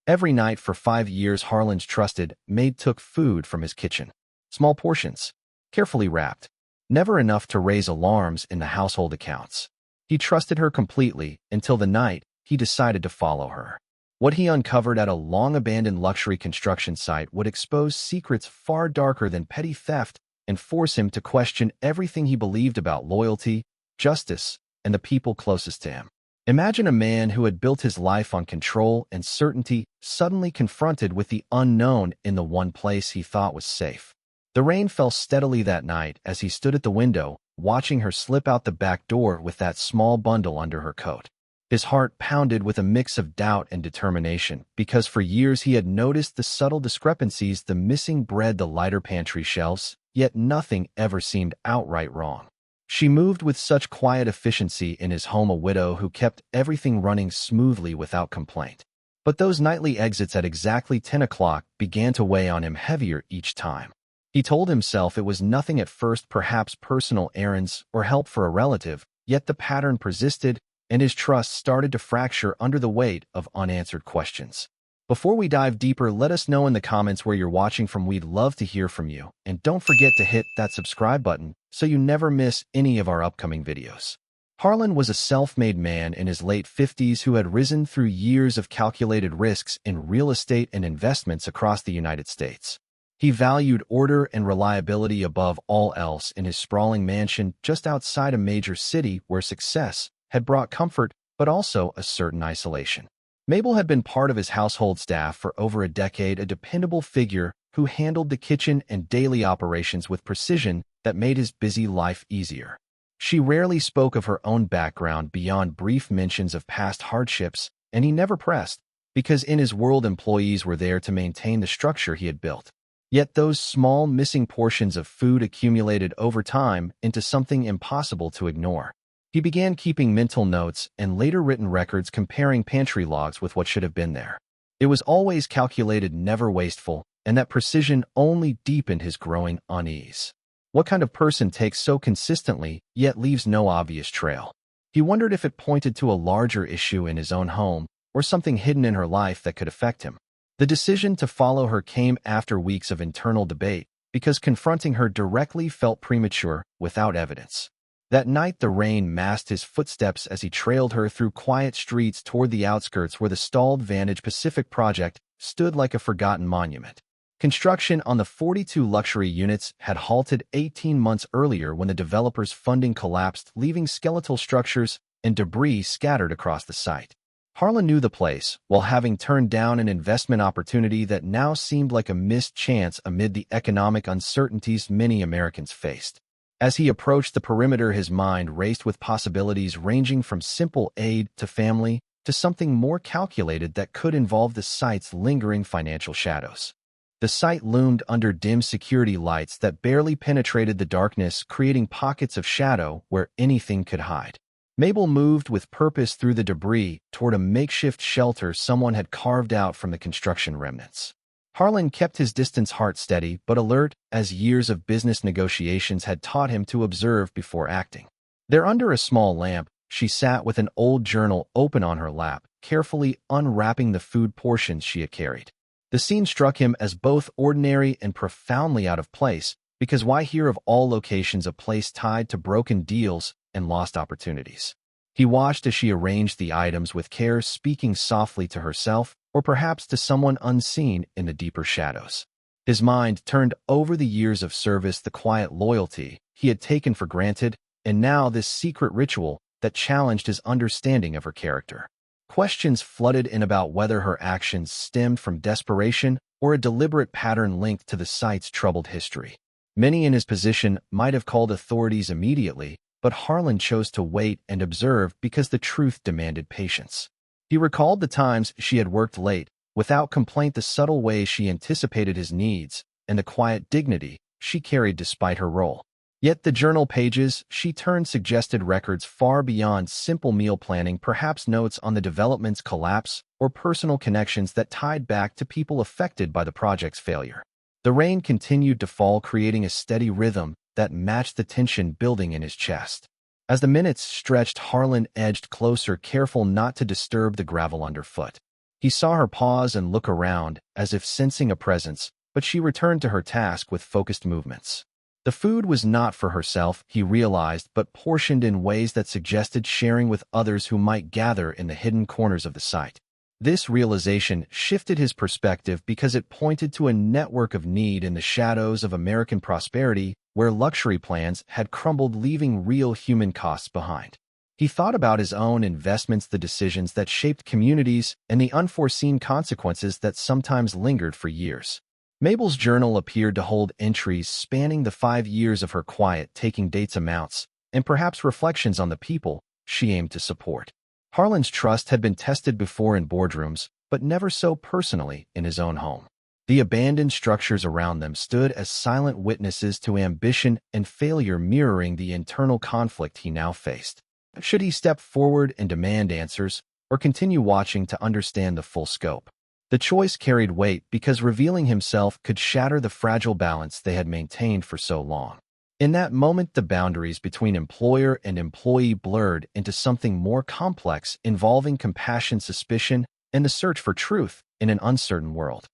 Every night for 5 years, Harlan's trusted maid took food from his kitchen. Small portions, carefully wrapped. Never enough to raise alarms in the household accounts. He trusted her completely until the night he decided to follow her. What he uncovered at a long-abandoned luxury construction site would expose secrets far darker than petty theft and force him to question everything he believed about loyalty, justice, and the people closest to him. Imagine a man who had built his life on control and certainty suddenly confronted with the unknown in the one place he thought was safe. The rain fell steadily that night as he stood at the window, watching her slip out the back door with that small bundle under her coat. His heart pounded with a mix of doubt and determination, because for years he had noticed the subtle discrepancies, the missing bread, the lighter pantry shelves, yet nothing ever seemed outright wrong. She moved with such quiet efficiency in his home, a widow who kept everything running smoothly without complaint. But those nightly exits at exactly 10 o'clock began to weigh on him heavier each time. He told himself it was nothing at first, perhaps personal errands or help for a relative, yet the pattern persisted, and his trust started to fracture under the weight of unanswered questions. Before we dive deeper, let us know in the comments where you're watching from. We'd love to hear from you. And don't forget to hit that subscribe button so you never miss any of our upcoming videos. Harlan was a self-made man in his late 50s who had risen through years of calculated risks in real estate and investments across the United States. He valued order and reliability above all else in his sprawling mansion just outside a major city where success had brought comfort but also a certain isolation. Mabel had been part of his household staff for over a decade, a dependable figure who handled the kitchen and daily operations with precision that made his busy life easier. She rarely spoke of her own background beyond brief mentions of past hardships, and he never pressed, because in his world employees were there to maintain the structure he had built. Yet those small missing portions of food accumulated over time into something impossible to ignore. He began keeping mental notes and later written records comparing pantry logs with what should have been there. It was always calculated, never wasteful, and that precision only deepened his growing unease. What kind of person takes so consistently, yet leaves no obvious trail? He wondered if it pointed to a larger issue in his own home, or something hidden in her life that could affect him. The decision to follow her came after weeks of internal debate, because confronting her directly felt premature without evidence. That night, the rain masked his footsteps as he trailed her through quiet streets toward the outskirts where the stalled Vantage Pacific project stood like a forgotten monument. Construction on the 42 luxury units had halted 18 months earlier when the developer's funding collapsed, leaving skeletal structures and debris scattered across the site. Harlan knew the place, while having turned down an investment opportunity that now seemed like a missed chance amid the economic uncertainties many Americans faced. As he approached the perimeter, his mind raced with possibilities ranging from simple aid to family to something more calculated that could involve the site's lingering financial shadows. The site loomed under dim security lights that barely penetrated the darkness, creating pockets of shadow where anything could hide. Mabel moved with purpose through the debris toward a makeshift shelter someone had carved out from the construction remnants. Harlan kept his distance, heart steady but alert, as years of business negotiations had taught him to observe before acting. There, under a small lamp, she sat with an old journal open on her lap, carefully unwrapping the food portions she had carried. The scene struck him as both ordinary and profoundly out of place, because why hear of all locations a place tied to broken deals and lost opportunities? He watched as she arranged the items with care, speaking softly to herself, or perhaps to someone unseen in the deeper shadows. His mind turned over the years of service, the quiet loyalty he had taken for granted, and now this secret ritual that challenged his understanding of her character. Questions flooded in about whether her actions stemmed from desperation or a deliberate pattern linked to the site's troubled history. Many in his position might have called authorities immediately, but Harlan chose to wait and observe because the truth demanded patience. He recalled the times she had worked late, without complaint, the subtle ways she anticipated his needs, and the quiet dignity she carried despite her role. Yet the journal pages she turned suggested records far beyond simple meal planning, perhaps notes on the development's collapse or personal connections that tied back to people affected by the project's failure. The rain continued to fall, creating a steady rhythm that matched the tension building in his chest. As the minutes stretched, Harlan edged closer, careful not to disturb the gravel underfoot. He saw her pause and look around, as if sensing a presence, but she returned to her task with focused movements. The food was not for herself, he realized, but portioned in ways that suggested sharing with others who might gather in the hidden corners of the site. This realization shifted his perspective because it pointed to a network of need in the shadows of American prosperity where luxury plans had crumbled, leaving real human costs behind. He thought about his own investments, the decisions that shaped communities, and the unforeseen consequences that sometimes lingered for years. Mabel's journal appeared to hold entries spanning the 5 years of her quiet, taking dates, amounts, and perhaps reflections on the people she aimed to support. Harlan's trust had been tested before in boardrooms, but never so personally in his own home. The abandoned structures around them stood as silent witnesses to ambition and failure, mirroring the internal conflict he now faced. Should he step forward and demand answers, or continue watching to understand the full scope? The choice carried weight because revealing himself could shatter the fragile balance they had maintained for so long. In that moment, the boundaries between employer and employee blurred into something more complex, involving compassion, suspicion, and the search for truth in an uncertain world.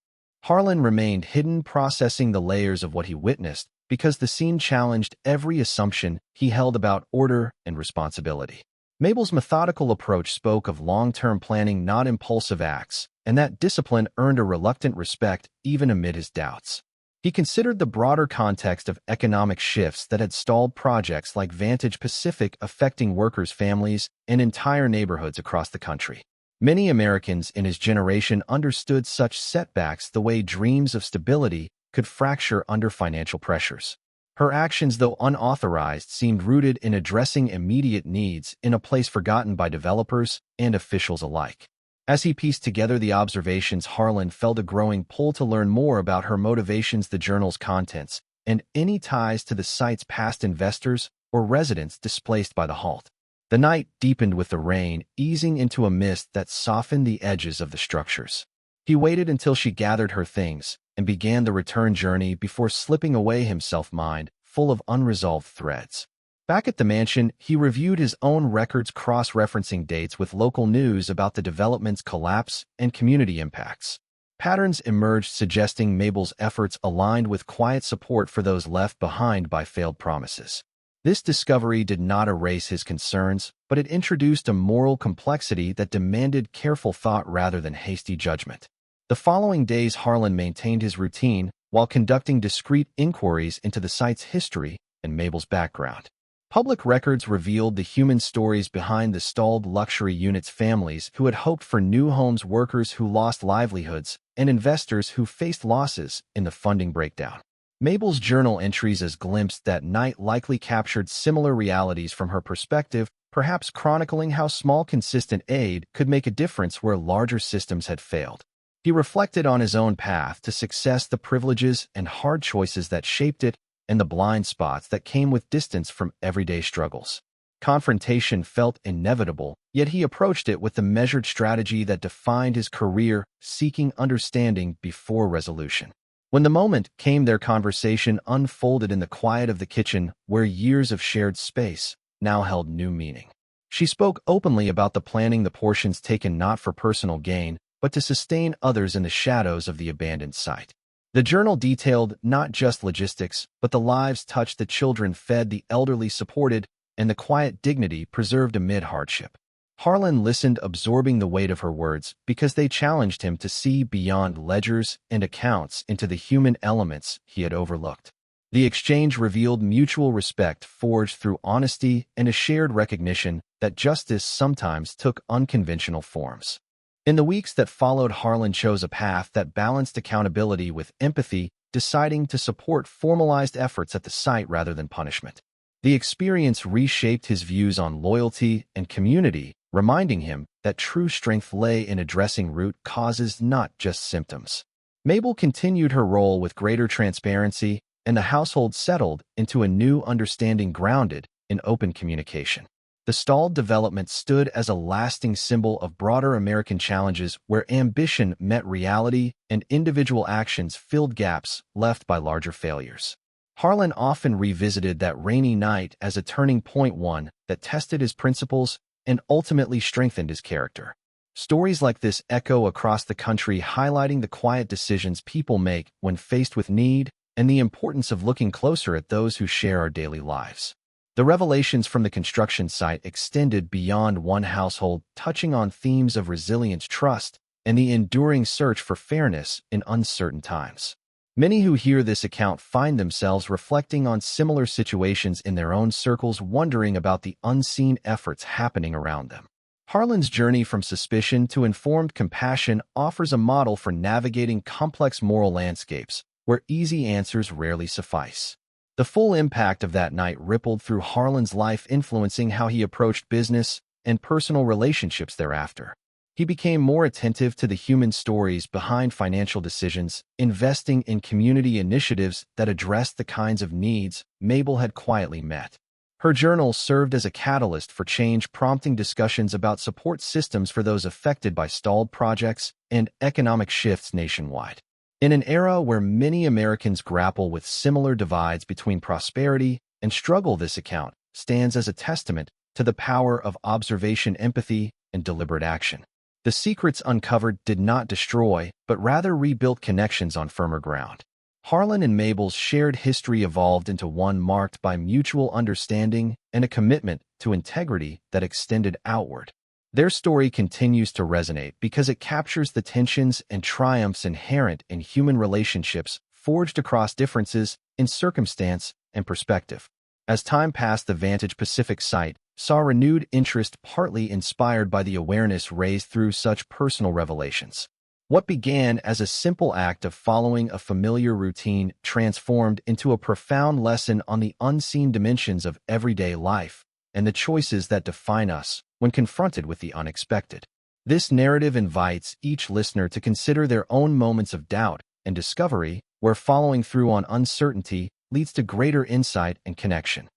Harlan remained hidden, processing the layers of what he witnessed, because the scene challenged every assumption he held about order and responsibility. Mabel's methodical approach spoke of long-term planning, not impulsive acts, and that discipline earned a reluctant respect even amid his doubts. He considered the broader context of economic shifts that had stalled projects like Vantage Pacific, affecting workers' families and entire neighborhoods across the country. Many Americans in his generation understood such setbacks the way dreams of stability could fracture under financial pressures. Her actions, though unauthorized, seemed rooted in addressing immediate needs in a place forgotten by developers and officials alike. As he pieced together the observations, Harlan felt a growing pull to learn more about her motivations, the journal's contents, and any ties to the site's past investors or residents displaced by the halt. The night deepened with the rain, easing into a mist that softened the edges of the structures. He waited until she gathered her things and began the return journey before slipping away, himself mind full of unresolved threads. Back at the mansion, he reviewed his own records, cross-referencing dates with local news about the development's collapse and community impacts. Patterns emerged suggesting Mabel's efforts aligned with quiet support for those left behind by failed promises. This discovery did not erase his concerns, but it introduced a moral complexity that demanded careful thought rather than hasty judgment. The following days, Harlan maintained his routine while conducting discreet inquiries into the site's history and Mabel's background. Public records revealed the human stories behind the stalled luxury units, families who had hoped for new homes, workers who lost livelihoods, and investors who faced losses in the funding breakdown. Mabel's journal entries, as glimpsed that night, likely captured similar realities from her perspective, perhaps chronicling how small, consistent aid could make a difference where larger systems had failed. He reflected on his own path to success, the privileges and hard choices that shaped it, and the blind spots that came with distance from everyday struggles. Confrontation felt inevitable, yet he approached it with the measured strategy that defined his career, seeking understanding before resolution. When the moment came, their conversation unfolded in the quiet of the kitchen, where years of shared space now held new meaning. She spoke openly about the planning, the portions taken not for personal gain, but to sustain others in the shadows of the abandoned site. The journal detailed not just logistics, but the lives touched, the children fed, the elderly supported, and the quiet dignity preserved amid hardship. Harlan listened, absorbing the weight of her words, because they challenged him to see beyond ledgers and accounts into the human elements he had overlooked. The exchange revealed mutual respect forged through honesty and a shared recognition that justice sometimes took unconventional forms. In the weeks that followed, Harlan chose a path that balanced accountability with empathy, deciding to support formalized efforts at the site rather than punishment. The experience reshaped his views on loyalty and community, reminding him that true strength lay in addressing root causes, not just symptoms. Mabel continued her role with greater transparency, and the household settled into a new understanding grounded in open communication. The stalled development stood as a lasting symbol of broader American challenges where ambition met reality and individual actions filled gaps left by larger failures. Harlan often revisited that rainy night as a turning point, one that tested his principles and ultimately strengthened his character. Stories like this echo across the country, highlighting the quiet decisions people make when faced with need and the importance of looking closer at those who share our daily lives. The revelations from the construction site extended beyond one household, touching on themes of resilience, trust, and the enduring search for fairness in uncertain times. Many who hear this account find themselves reflecting on similar situations in their own circles, wondering about the unseen efforts happening around them. Harlan's journey from suspicion to informed compassion offers a model for navigating complex moral landscapes where easy answers rarely suffice. The full impact of that night rippled through Harlan's life, influencing how he approached business and personal relationships thereafter. He became more attentive to the human stories behind financial decisions, investing in community initiatives that addressed the kinds of needs Mabel had quietly met. Her journal served as a catalyst for change, prompting discussions about support systems for those affected by stalled projects and economic shifts nationwide. In an era where many Americans grapple with similar divides between prosperity and struggle, this account stands as a testament to the power of observation, empathy, and deliberate action. The secrets uncovered did not destroy, but rather rebuilt connections on firmer ground. Harlan and Mabel's shared history evolved into one marked by mutual understanding and a commitment to integrity that extended outward. Their story continues to resonate because it captures the tensions and triumphs inherent in human relationships, forged across differences in circumstance and perspective. As time passed, the Vantage Pacific site saw renewed interest, partly inspired by the awareness raised through such personal revelations. What began as a simple act of following a familiar routine transformed into a profound lesson on the unseen dimensions of everyday life and the choices that define us when confronted with the unexpected. This narrative invites each listener to consider their own moments of doubt and discovery, where following through on uncertainty leads to greater insight and connection.